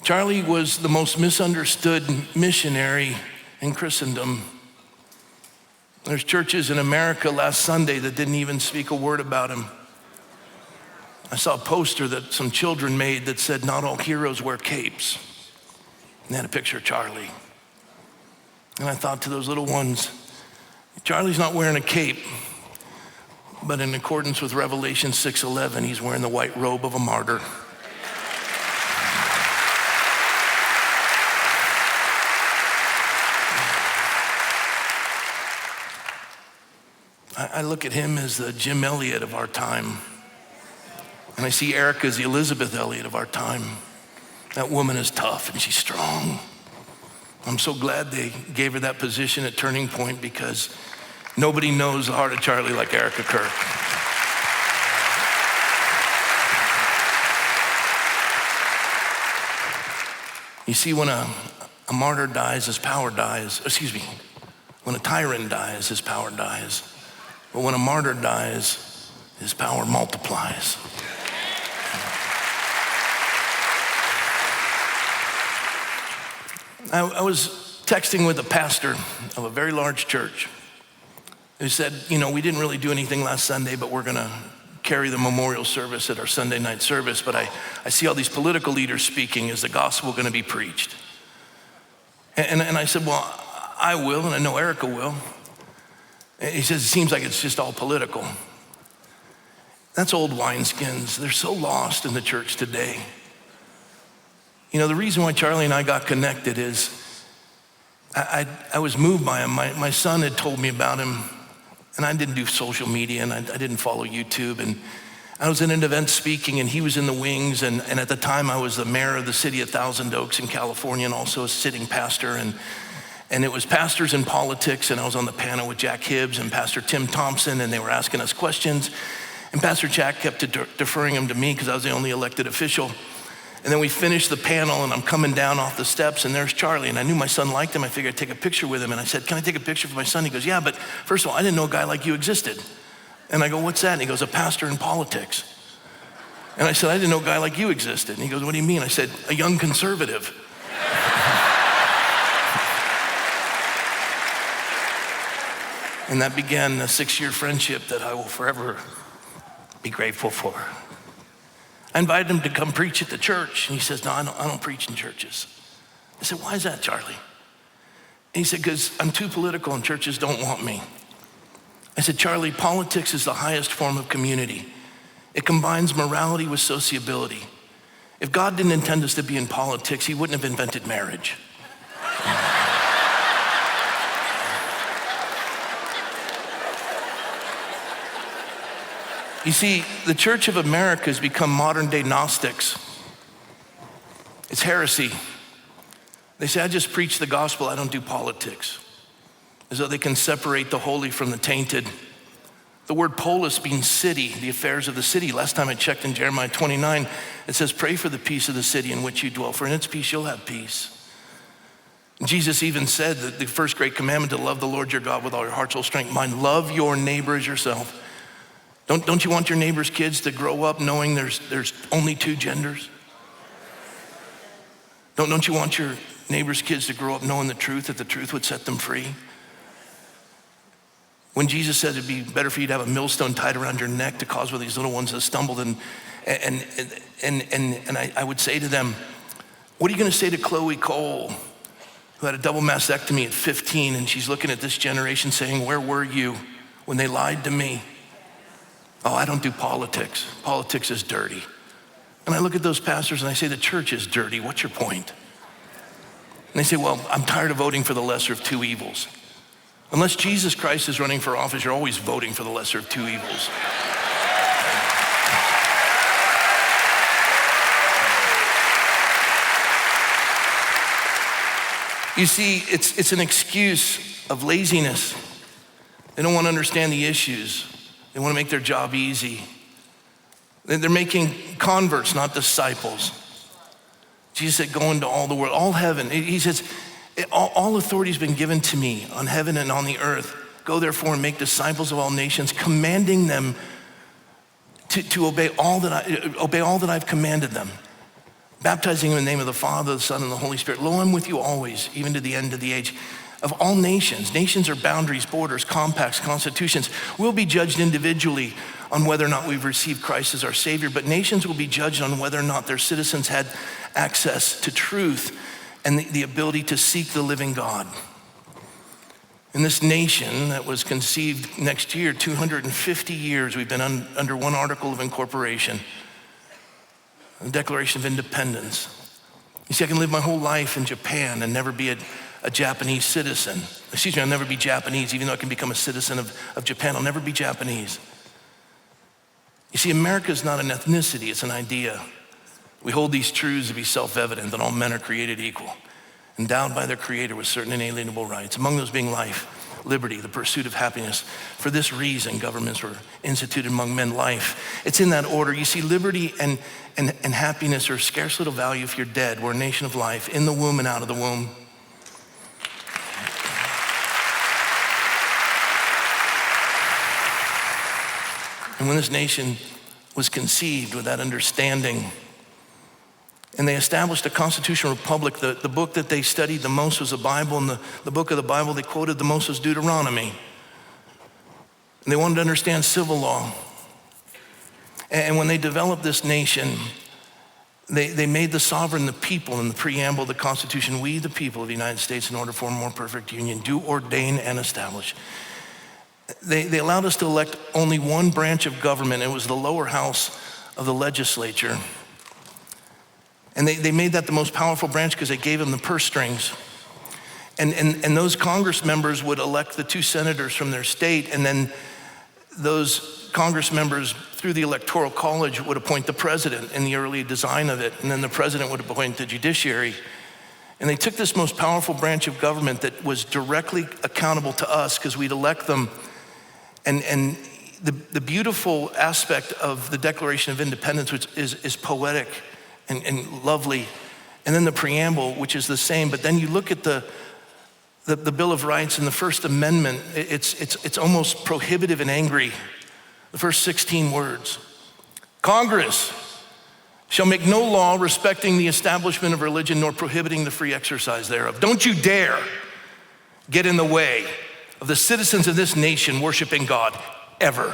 Charlie was the most misunderstood missionary in Christendom. There's churches in America last Sunday that didn't even speak a word about him. I saw a poster that some children made that said, "Not all heroes wear capes." And they had a picture of Charlie. And I thought to those little ones, Charlie's not wearing a cape, but in accordance with Revelation 6:11, he's wearing the white robe of a martyr. I look at him as the Jim Elliot of our time. And I see Erica as the Elizabeth Elliot of our time. That woman is tough and she's strong. I'm so glad they gave her that position at Turning Point, because nobody knows the heart of Charlie like Erica Kirk. You see, when a martyr dies, his power dies. When a tyrant dies, his power dies. But when a martyr dies, his power multiplies. I was texting with a pastor of a very large church who said, we didn't really do anything last Sunday, but we're going to carry the memorial service at our Sunday night service. But I see all these political leaders speaking. Is the gospel going to be preached? And I said, well, I will, and I know Erica will. And he says, it seems like it's just all political. That's old wineskins. They're so lost in the church today. The reason why Charlie and I got connected is I was moved by him. My son had told me about him, and I didn't do social media, and I didn't follow YouTube. And I was at an event speaking, and he was in the wings. And at the time, I was the mayor of the city of Thousand Oaks in California, and also a sitting pastor. And it was pastors in politics, and I was on the panel with Jack Hibbs and Pastor Tim Thompson, and they were asking us questions. And Pastor Jack kept deferring them to me because I was the only elected official. And then we finished the panel, and I'm coming down off the steps, and there's Charlie. And I knew my son liked him. I figured I'd take a picture with him. And I said, can I take a picture for my son? He goes, yeah, but first of all, I didn't know a guy like you existed. And I go, what's that? And he goes, a pastor in politics. And I said, I didn't know a guy like you existed. And he goes, what do you mean? I said, a young conservative. And that began a 6-year friendship that I will forever be grateful for. I invited him to come preach at the church. And he says, no, I don't preach in churches. I said, why is that, Charlie? And he said, because I'm too political and churches don't want me. I said, Charlie, politics is the highest form of community. It combines morality with sociability. If God didn't intend us to be in politics, he wouldn't have invented marriage. You see, the Church of America has become modern day Gnostics. It's heresy. They say, I just preach the gospel, I don't do politics. As though they can separate the holy from the tainted. The word polis means city, the affairs of the city. Last time I checked in Jeremiah 29, it says, pray for the peace of the city in which you dwell, for in its peace you'll have peace. And Jesus even said that the first great commandment, to love the Lord your God with all your heart, soul, strength, mind. Love your neighbor as yourself. Don't you want your neighbor's kids to grow up knowing there's only 2 genders? Don't you want your neighbor's kids to grow up knowing the truth, that the truth would set them free? When Jesus said it'd be better for you to have a millstone tied around your neck to cause one of these little ones that stumbled, and I would say to them, what are you going to say to Chloe Cole, who had a double mastectomy at 15, and she's looking at this generation saying, where were you when they lied to me? Oh, I don't do politics. Politics is dirty. And I look at those pastors and I say, the church is dirty. What's your point? And they say, well, I'm tired of voting for the lesser of 2 evils. Unless Jesus Christ is running for office, you're always voting for the lesser of 2 evils. You see, it's an excuse of laziness. They don't want to understand the issues. They want to make their job easy. They're making converts, not disciples. Jesus said, go into all the world, all heaven. He says, all authority has been given to me on heaven and on the earth. Go therefore and make disciples of all nations, commanding them to obey all that I've commanded them. baptizing in the name of the Father, the Son, and the Holy Spirit. Lo, I'm with you always, even to the end of the age. Of all nations, nations are boundaries, borders, compacts, constitutions. We'll be judged individually on whether or not we've received Christ as our Savior, but nations will be judged on whether or not their citizens had access to truth and the ability to seek the living God. In this nation that was conceived next year, 250 years, we've been under one article of incorporation, the Declaration of Independence. You see, I can live my whole life in Japan and never be a Japanese citizen. Excuse me, I'll never be Japanese, even though I can become a citizen of Japan. I'll never be Japanese. You see, America is not an ethnicity, it's an idea. We hold these truths to be self-evident, that all men are created equal, endowed by their Creator with certain inalienable rights, among those being life, liberty, the pursuit of happiness. For this reason, governments were instituted among men. Life, it's in that order. You see, liberty and happiness are of scarce little value if you're dead. We're a nation of life, in the womb and out of the womb. And when this nation was conceived with that understanding, and they established a constitutional republic, the book that they studied the most was the Bible, and the book of the Bible they quoted the most was Deuteronomy. And they wanted to understand civil law. And when they developed this nation, they made the sovereign the people in the preamble of the Constitution. We, the people of the United States, in order to form a more perfect union, do ordain and establish. They allowed us to elect only one branch of government. It was the lower house of the legislature. And they made that the most powerful branch because they gave them the purse strings. And those Congress members would elect the 2 senators from their state, and then those Congress members through the Electoral College would appoint the president in the early design of it, and then the president would appoint the judiciary. And they took this most powerful branch of government that was directly accountable to us because we'd elect them. And the beautiful aspect of the Declaration of Independence, which is poetic and lovely, and then the preamble, which is the same, but then you look at the Bill of Rights and the First Amendment, it's almost prohibitive and angry. The first 16 words: Congress shall make no law respecting the establishment of religion nor prohibiting the free exercise thereof. Don't you dare get in the way of the citizens of this nation worshiping God, ever.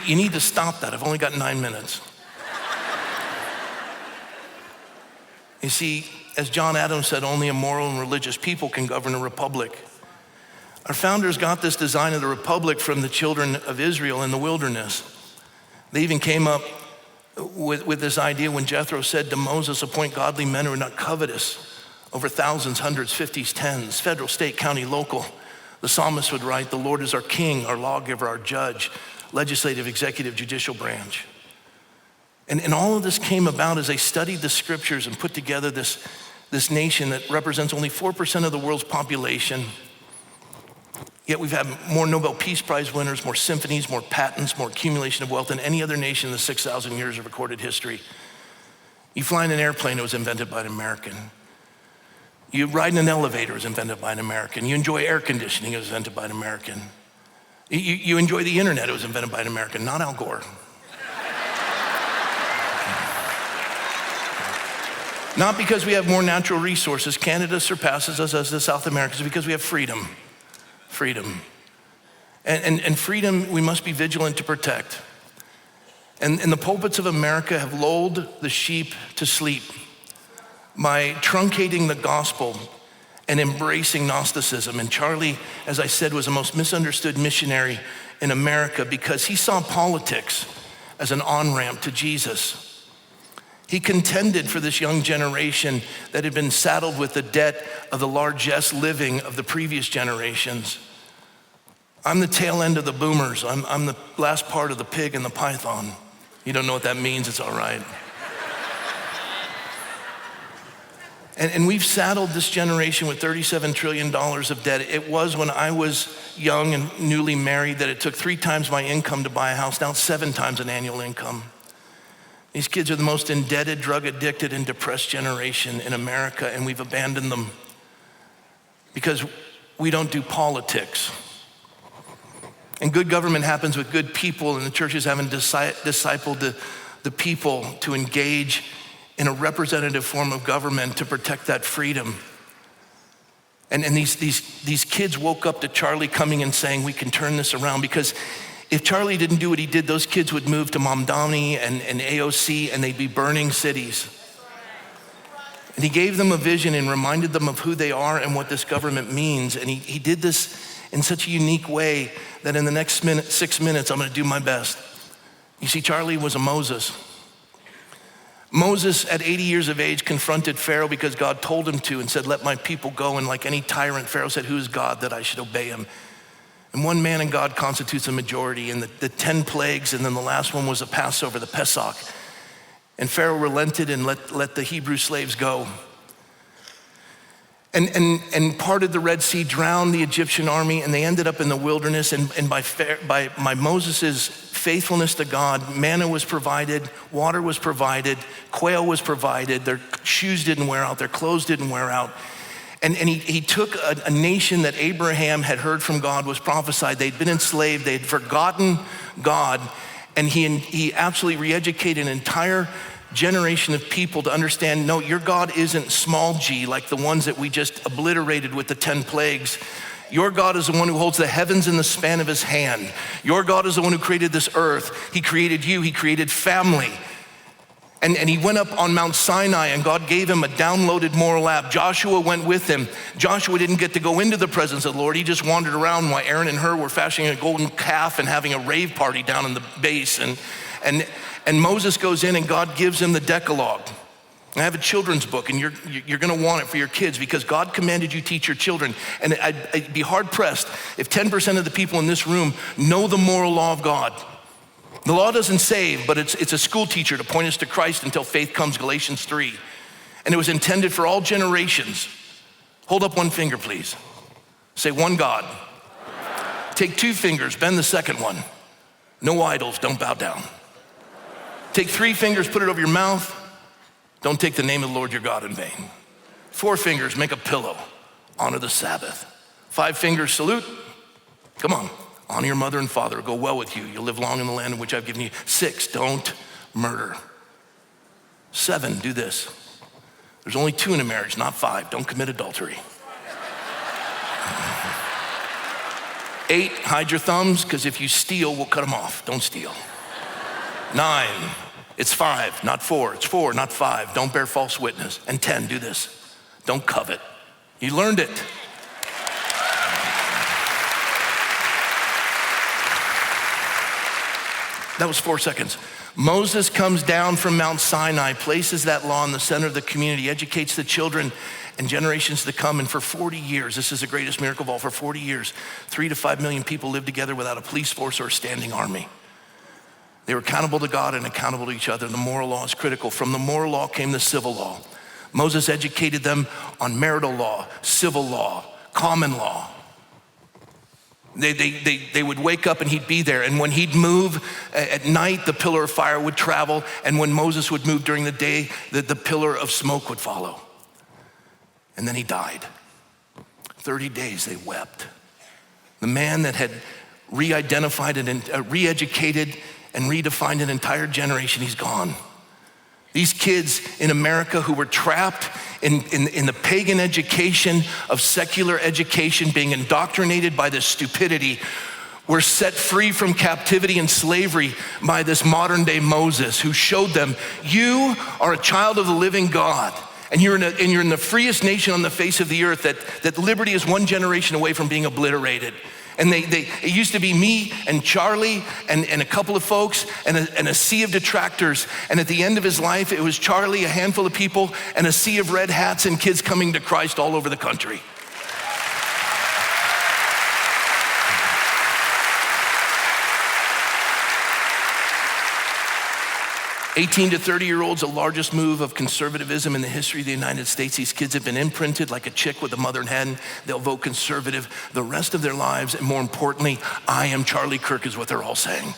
You need to stop that. I've only got 9 minutes. You see, as John Adams said, only a moral and religious people can govern a republic. Our founders got this design of the republic from the children of Israel in the wilderness. They even came up with this idea when Jethro said to Moses, appoint godly men who are not covetous over thousands, hundreds, fifties, tens, federal, state, county, local. The psalmist would write, the Lord is our king, our lawgiver, our judge, legislative, executive, judicial branch. And all of this came about as they studied the scriptures and put together this nation that represents only 4% of the world's population. Yet we've had more Nobel Peace Prize winners, more symphonies, more patents, more accumulation of wealth than any other nation in the 6,000 years of recorded history. You fly in an airplane, it was invented by an American. You ride in an elevator, it was invented by an American. You enjoy air conditioning, it was invented by an American. You enjoy the internet, it was invented by an American, not Al Gore. Not because we have more natural resources. Canada surpasses us as the South Americans because we have freedom. Freedom. And freedom we must be vigilant to protect. And the pulpits of America have lulled the sheep to sleep by truncating the gospel and embracing Gnosticism. And Charlie, as I said, was the most misunderstood missionary in America because he saw politics as an on-ramp to Jesus. He contended for this young generation that had been saddled with the debt of the largesse living of the previous generations. I'm the tail end of the boomers. I'm the last part of the pig and the python. You don't know what that means, it's all right. And we've saddled this generation with $37 trillion of debt. It was when I was young and newly married that it took 3 times my income to buy a house. Now it's 7 times an annual income. These kids are the most indebted, drug addicted, and depressed generation in America, and we've abandoned them because we don't do politics. And good government happens with good people, and the churches haven't discipled the people to engage in a representative form of government to protect that freedom. And these kids woke up to Charlie coming and saying, we can turn this around, because if Charlie didn't do what he did, those kids would move to Mamdani and AOC, and they'd be burning cities. And he gave them a vision and reminded them of who they are and what this government means. And he did this in such a unique way that in the next 6 minutes, I'm gonna do my best. You see, Charlie was a Moses. Moses, at 80 years of age, confronted Pharaoh because God told him to and said, let my people go. And like any tyrant, Pharaoh said, who is God that I should obey him? And one man in God constitutes a majority, and the 10 plagues, and then the last one was the Passover, the Pesach. And Pharaoh relented and let the Hebrew slaves go. And parted the Red Sea, drowned the Egyptian army, and they ended up in the wilderness. And by Moses' faithfulness to God, manna was provided, water was provided, quail was provided, their shoes didn't wear out, their clothes didn't wear out. And he took a nation that Abraham had heard from God was prophesied. They'd been enslaved, they'd forgotten God, and he absolutely re-educated an entire generation of people to understand, no, your God isn't small g like the ones that we just obliterated with the 10 plagues. Your God is the one who holds the heavens in the span of his hand. Your God is the one who created this earth. He created you, he created family. And he went up on Mount Sinai, and God gave him a downloaded moral app. Joshua went with him. Joshua didn't get to go into the presence of the Lord. He just wandered around while Aaron and Hur were fashioning a golden calf and having a rave party down in the base. And Moses goes in, and God gives him the Decalogue. I have a children's book, and you're gonna want it for your kids, because God commanded you teach your children. And I'd be hard pressed if 10% of the people in this room know the moral law of God. The law doesn't save, but it's a school teacher to point us to Christ until faith comes, Galatians 3. And it was intended for all generations. Hold up one finger, please. Say, one God. Take 2 fingers, bend the second one. No idols, don't bow down. Take 3 fingers, put it over your mouth. Don't take the name of the Lord your God in vain. 4 fingers, make a pillow. Honor the Sabbath. 5 fingers, salute. Come on. Honor your mother and father. It'll go well with you. You'll live long in the land in which I've given you. 6, don't murder. 7, do this. There's only 2 in a marriage, not 5. Don't commit adultery. 8, hide your thumbs, because if you steal, we'll cut them off. Don't steal. 9, it's 5, not 4. It's 4, not 5. Don't bear false witness. And 10, do this. Don't covet. You learned it. That was 4 seconds. Moses comes down from Mount Sinai, places that law in the center of the community, educates the children and generations to come. And for 40 years, this is the greatest miracle of all, for 40 years, 3 to 5 million people lived together without a police force or a standing army. They were accountable to God and accountable to each other. The moral law is critical. From the moral law came the civil law. Moses educated them on marital law, civil law, common law. They would wake up and he'd be there. And when he'd move at night, the pillar of fire would travel. And when Moses would move during the day, the pillar of smoke would follow. And then he died. 30 days they wept. The man that had re-identified and re-educated and redefined an entire generation, he's gone. These kids in America who were trapped in the pagan education of secular education, being indoctrinated by this stupidity, were set free from captivity and slavery by this modern day Moses, who showed them, you are a child of the living God, and you're in the freest nation on the face of the earth, that liberty is one generation away from being obliterated. And it used to be me and Charlie and a couple of folks and a sea of detractors. And at the end of his life, it was Charlie, a handful of people, and a sea of red hats and kids coming to Christ all over the country. 18 to 30-year-olds, the largest move of conservatism in the history of the United States. These kids have been imprinted like a chick with a mother and hen. They'll vote conservative the rest of their lives. And more importantly, I am Charlie Kirk is what they're all saying.